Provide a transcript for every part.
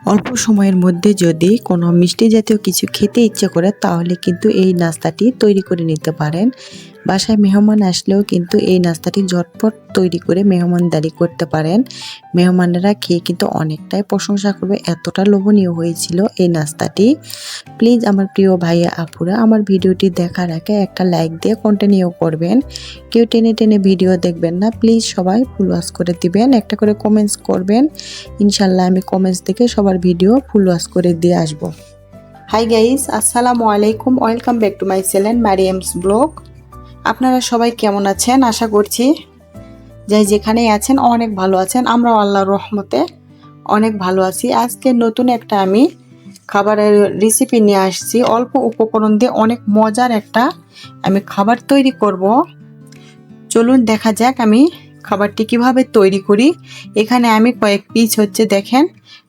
অল্প সময়ের মধ্যে যদি কোনো মিষ্টি জাতীয় কিছু খেতে ইচ্ছে করে তাহলে কিন্তু এই নাস্তাটি তৈরি করে নিতে পারেন। বাসায় মেহমান আসলেও কিন্তু এই নাস্তাটি ঝটপট তৈরি করে মেহমানদারি করতে পারেন। মেহমানেরা খেয়ে কিন্তু অনেকটাই প্রশংসা করবে, এতটা লোভনীয় হয়েছিল এই নাস্তাটি। প্লিজ আমার প্রিয় ভাইয়া আপুরা আমার ভিডিওটি দেখার আগে একটা লাইক দিয়ে কন্টিনিউ করবেন। কেউ টেনে টেনে ভিডিও দেখবেন না, প্লিজ সবাই ফুল ওয়াচ করে দিবেন, একটা করে কমেন্টস করবেন। ইনশাল্লাহ আমি কমেন্টস দেখে সবার ভিডিও ফুল ওয়াচ করে দিয়ে আসব। হাই গাইস, আসসালামু আলাইকুম, welcome back to my channel Mariam's blog. আপনারা সবাই কেমন আছেন? আশা করছি যাই যেখানেই আছেন অনেক ভালো আছেন। আমরাও আল্লাহর রহমতে অনেক ভালো আছি। আজকে নতুন একটা আমি খাবারের রেসিপি নিয়ে আসছি। অল্প উপকরণ দিয়ে অনেক মজার একটা আমি খাবার তৈরি করব। চলুন দেখা যাক আমি খাবারটি কিভাবে তৈরি করি। এখানে আমি কয়েক পিস দেখেন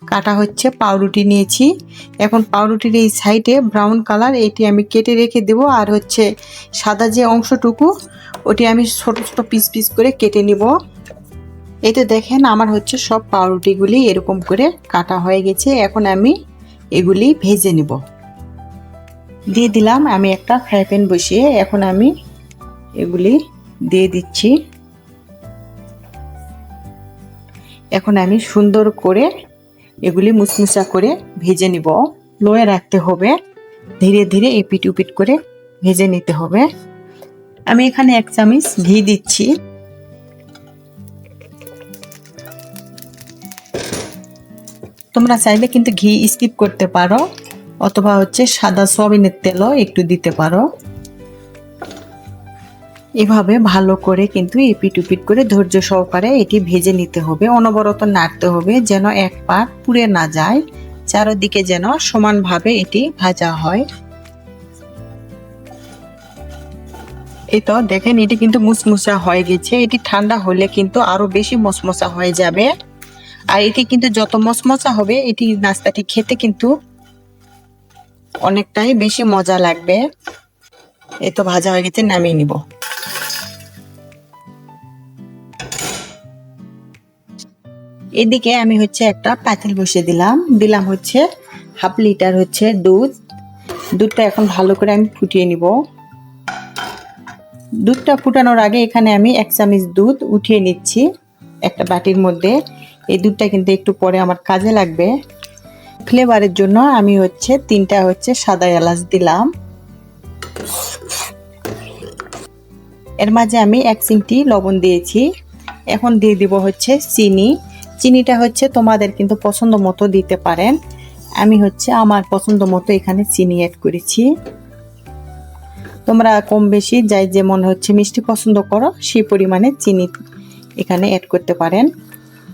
কাটা পাউরুটি নিয়েছি। এখন পাউরুটির এই সাইডে ব্রাউন কালার এটি আমি কেটে রেখে দেব, আর সাদা যে অংশটুকু ওটি আমি ছোট ছোট পিস পিস করে কেটে নিব। এই তো দেখেন আমার সব পাউরুটিগুলি এরকম করে কাটা হয়ে গেছে। এখন আমি এগুলি ভেজে নিব। দিয়ে দিলাম আমি একটা ফ্রাই প্যান বসিয়ে, এখন আমি এগুলি দিয়ে দিচ্ছি। এখন আমি সুন্দর করে এগুলি মুচমুচা করে ভেজে নিব। লোয়ে রাখতে হবে, ধীরে ধীরে এপিট উপিট করে ভেজে নিতে হবে। আমি এখানে 1 চামচ ঘি দিচ্ছি। তোমরা চাইলে কিন্তু ঘি স্কিপ করতে পারো, অথবা সাদা সয়াবিনের তেলও একটু দিতে পারো। এভাবে ভালো করে কিন্তু এপিট উপিট করে ধৈর্য সহকারে এটি ভেজে নিতে হবে। অনবরত নাড়তে হবে যেন এক পাট পুড়ে না যায়, চারদিকে যেন সমানভাবে এটি ভাজা হয়। এই তো দেখেন এটি কিন্তু মুচমুচা হয়ে গেছে। এটি ঠান্ডা হলে কিন্তু আরো বেশি মচমচা হয়ে যাবে। আর এটি কিন্তু যত মচমচা হবে এটি নাস্তাটি খেতে কিন্তু অনেকটাই বেশি মজা লাগবে। এই তো ভাজা হয়ে গেছে, নামিয়ে নিব। এদিকে আমি একটা পাতিল বসিয়ে দিলাম। হাফ লিটার দুধ। দুধটা এখন ভালো করে আমি ফুটিয়ে নিব। দুধটা ফুটানোর আগে এখানে আমি 1 চামচ দুধ উঠিয়ে নিচ্ছি একটা বাটির মধ্যে। এই দুধটা কিন্তু একটু পরে আমার কাজে লাগবে। ফ্লেভারের জন্য আমি 3টা সাদা এলাচ দিলাম। এর মাঝে আমি 1 চিমটি লবণ দিয়েছি। এখন দিয়ে দিব চিনি। চিনিটা তোমাদের কিন্তু পছন্দ মতো দিতে পারেন। আমি আমার পছন্দ মতো এখানে চিনি অ্যাড করেছি। তোমরা কম বেশি যাই যেমন মিষ্টি পছন্দ করো সেই পরিমাণে চিনি এখানে অ্যাড করতে পারেন।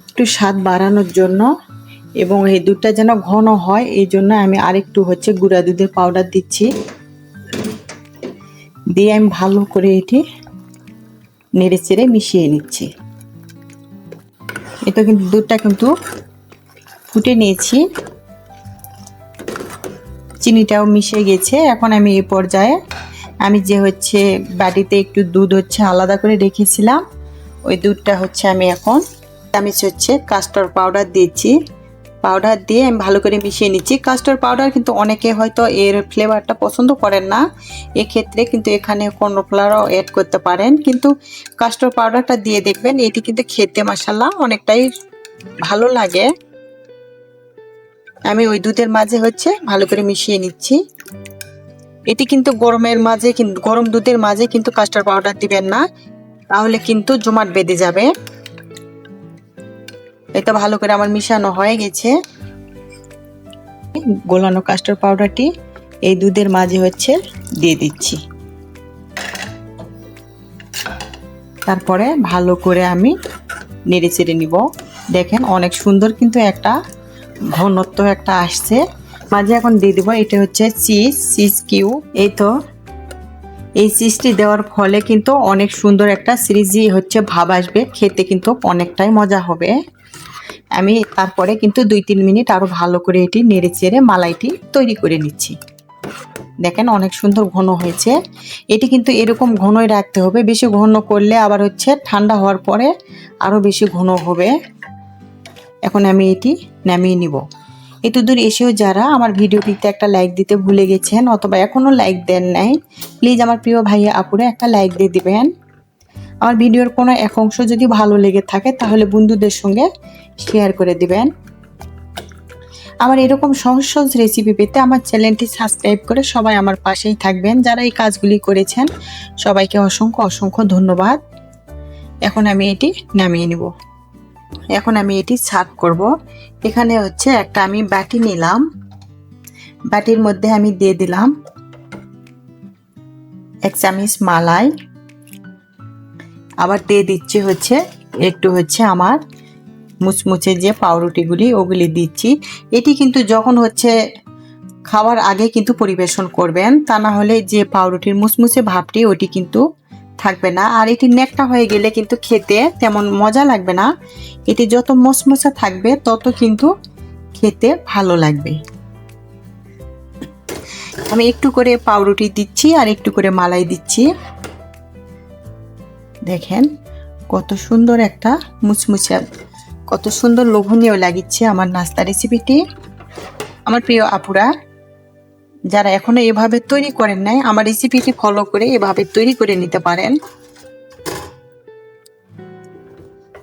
একটু স্বাদ বাড়ানোর জন্য এবং এই দুধটা যেন ঘন হয় এই জন্য আমি আরেকটু গুঁড়া দুধের পাউডার দিচ্ছি। দিয়ে আমি ভালো করে এটি নেড়ে চেড়ে মিশিয়ে নিচ্ছি। এটা কিন্তু দুধটা কিন্তু ফুটে নিয়েছি, চিনিটাও মিশে গেছে। এখন আমি এই পর্যায়ে আমি যে বাটিতে একটু দুধ আলাদা করে রেখেছিলাম, ওই দুধটা আমি এখন চামচ কাস্টার্ড পাউডার দিয়েছি। পাউডার দিয়ে আমি ভালো করে মিশিয়ে নিচ্ছি। কাস্টার্ড পাউডার কিন্তু অনেকে হয়তো এর ফ্লেভারটা পছন্দ করেন না, এক্ষেত্রে কিন্তু এখানে কর্নফ্লাওয়ারও অ্যাড করতে পারেন, কিন্তু কাস্টার্ড পাউডারটা দিয়ে দেখবেন এটি কিন্তু খেতে মাশাআল্লাহ অনেকটাই ভালো লাগে। আমি ওই দুধের মাঝে ভালো করে মিশিয়ে নিচ্ছি। এটি কিন্তু গরম দুধের মাঝে কিন্তু কাস্টার্ড পাউডার দিবেন না, তাহলে কিন্তু জমাট বেঁধে যাবে। এটা ভালো করে আমার মিশানো হয়ে গেছে। গোলানো কাস্টার্ড পাউডারটি এই দুধের মাঝে দিয়ে দিচ্ছি। তারপরে ভালো করে আমি নেড়ে চেড়ে নিব। দেখেন অনেক সুন্দর কিন্তু একটা ঘনত্ব একটা আসছে। মাঝে এখন দিয়ে দিব এটা চিজ কিউব। এই তো এই চিজটি দেওয়ার ফলে কিন্তু অনেক সুন্দর একটা সিরিজি ভাব আসবে, খেতে কিন্তু অনেকটাই মজা হবে। আমি তারপরে কিন্তু 2-3 মিনিট আরো ভালো করে এটি নেড়ে চেড়ে মালাইটি তৈরি করে নিচ্ছি। দেখেন অনেক সুন্দর ঘন হয়েছে। এটি কিন্তু এরকম ঘনই রাখতে হবে, বেশি ঘন করলে আবার ঠান্ডা হওয়ার পরে আরো বেশি ঘন হবে। এখন আমি এটি নামিয়ে নিব। এত দূর এসেও যারা আমার ভিডিওটিতে একটা লাইক দিতে ভুলে গেছেন অথবা এখনও লাইক দেন নাই, প্লিজ আমার প্রিয় ভাইয়া আপুরে একটা লাইক দিয়ে দিবেন। আমার ভিডিওর কোনো এক অংশ যদি ভালো লেগে থাকে তাহলে বন্ধুদের সঙ্গে শেয়ার করে দিবেন। আমার এরকম সহজ সহজ রেসিপি পেতে আমার চ্যানেলটি সাবস্ক্রাইব করে সবাই আমার পাশেই থাকবেন। যারা এই কাজগুলি করেছেন সবাইকে অসংখ্য অসংখ্য ধন্যবাদ। এখন আমি এটি নামিয়ে নিব। এখন আমি এটি সার্ভ করব। এখানে হচ্ছে একটা আমি বাটি নিলাম, বাটির মধ্যে আমি দিয়ে দিলাম 1 চামচ মালাই, আবার দিয়ে দিচ্ছি হচ্ছে একটু হচ্ছে আমার মুচমুচে যে পাউরুটিগুলি ওগুলি দিচ্ছি। এটি কিন্তু যখন হচ্ছে খাওয়ার আগে কিন্তু পরিবেশন করবেন, তা না হলে যে পাউরুটির মুচমুচে ভাবটি ওটি কিন্তু থাকবে না। আর এটি নেকটা হয়ে গেলে কিন্তু খেতে তেমন মজা লাগবে না। এটি যত মুচমুচে থাকবে তত কিন্তু খেতে ভালো লাগবে। আমি একটু করে পাউরুটি দিচ্ছি আর একটু করে মালাই দিচ্ছি। দেখেন কত সুন্দর একটা মুচমুচে, কত সুন্দর লোভনীয় লাগিচ্ছে আমার নাস্তা রেসিপিটি। আমার প্রিয় আপুরা যারা এখনো এভাবে তৈরি করেন নাই, আমার রেসিপিটি ফলো করে এভাবে তৈরি করে নিতে পারেন।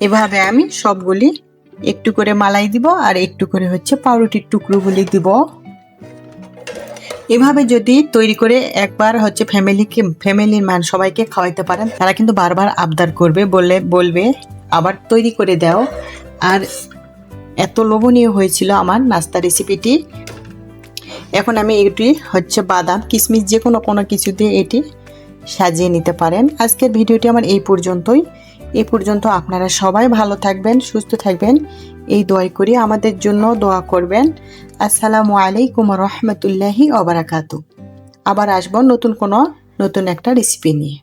এভাবে আমি সবগুলি একটু করে মালাই দিব আর একটু করে হচ্ছে পাউরুটির টুকরোগুলি দিব। এভাবে যদি তৈরি করে একবার হচ্ছে ফ্যামিলির সবাইকে খাওয়াইতে পারেন, তারা কিন্তু বারবার আবদার করবে, বলবে আবার তৈরি করে দাও। আর এত লোভনীয় হয়েছিল আমার নাস্তা রেসিপিটি। এখন আমি এটি হচ্ছে বাদাম কিশমিশ যে কোনো কিছু দিয়ে এটি সাজিয়ে নিতে পারেন। আজকের ভিডিওটি আমার এই পর্যন্ত। আপনারা সবাই ভালো থাকবেন, সুস্থ থাকবেন, এই দোয়া করি। আমাদের জন্য দোয়া করবেন। আসসালামু আলাইকুম রহমতুল্লাহি ওয়া বারাকাতুহু। আবার আসবো নতুন একটা রেসিপি নিয়ে।